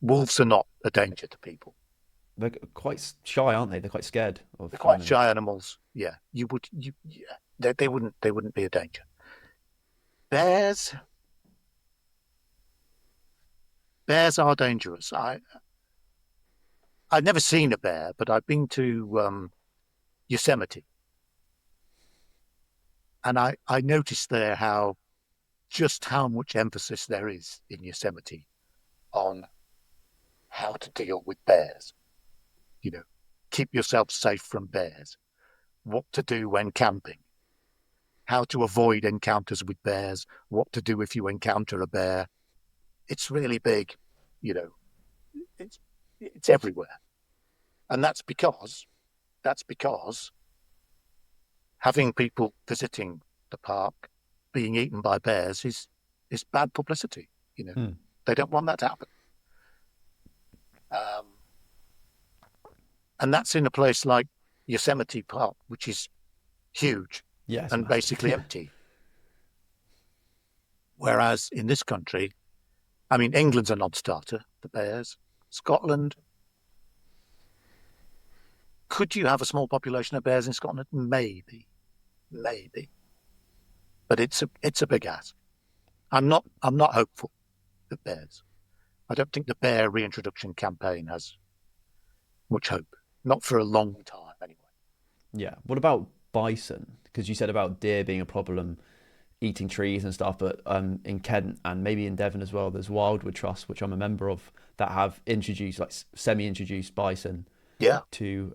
Wolves are not a danger to people. They're quite shy, aren't they? They're quite scared of They're quite humans. shy animals. Yeah, yeah, they wouldn't be a danger. Bears, bears are dangerous. I've never seen a bear, but I've been to Yosemite, and I noticed there how much emphasis there is in Yosemite on how to deal with bears. You know, keep yourself safe from bears. What to do when camping, how to avoid encounters with bears, what to do if you encounter a bear. It's really big, you know. It's it's everywhere, and that's because having people visiting the park being eaten by bears is bad publicity. You know, Hmm. they don't want that to happen, um, and that's in a place like Yosemite Park, which is huge Yeah, it's and massive. basically Yeah. empty. Whereas in this country, I mean, England's a non-starter. The bears, Scotland. Could you have a small population of bears in Scotland? Maybe, but it's a big ask. I'm not hopeful of bears. I don't think the bear reintroduction campaign has much hope. Not for a long time, anyway. Yeah. What about bison? Because you said about deer being a problem, eating trees and stuff, but in Kent and maybe in Devon as well, there's Wildwood Trust, which I'm a member of, that have introduced like semi-introduced bison Yeah, to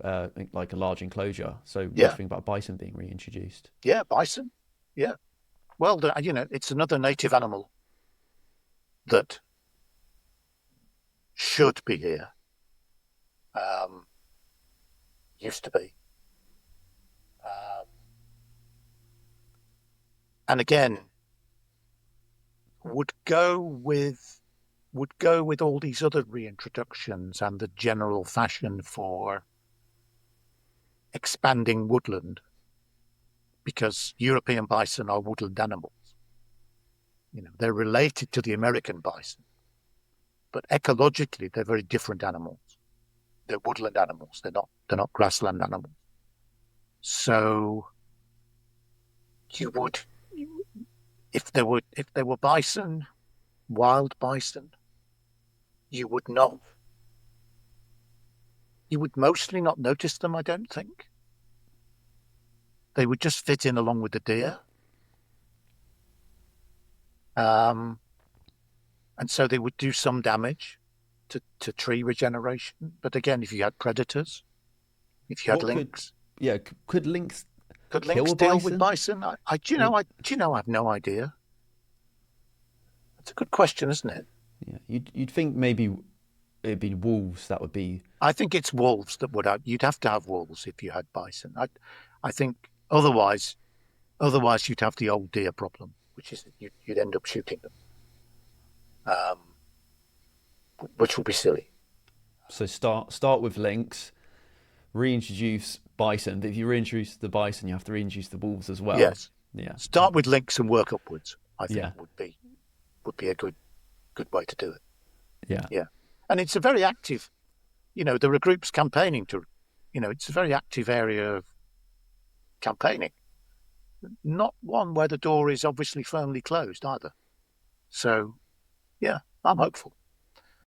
like a large enclosure. So what do you yeah, think about bison being reintroduced? yeah. Bison. Yeah. Well, it's another native animal that should be here. Um, used to be. Um, and again, would go with would go with all these other reintroductions and the general fashion for expanding woodland because European bison are woodland animals. They're related to the American bison, but ecologically they're very different animals. They're woodland animals. They're not grassland animals. So you would, if there were bison, wild bison, you would not you would mostly not notice them, I don't think. They would just fit in along with the deer. Um, and so they would do some damage to tree regeneration. But again, if you had predators, if you had What could, lynx, yeah, could lynx could kill lynx a deal with bison? bison? Or, I have no idea. It's a good question, isn't it? yeah, you'd think maybe it'd be wolves that would be. I think it's wolves that would have. You'd have to have wolves if you had bison. I think otherwise you'd have the old deer problem, which is that you'd end up shooting them, um, which would be silly. So start with lynx, reintroduce bison. But if you reintroduce the bison, you have to reintroduce the wolves as well. Yes, Yeah, start with lynx and work upwards. I think yeah, would be a good way to do it. yeah. Yeah, and it's a very active. There are groups campaigning to. It's a very active area of campaigning. Not one where the door is obviously firmly closed either. So yeah, I'm hopeful.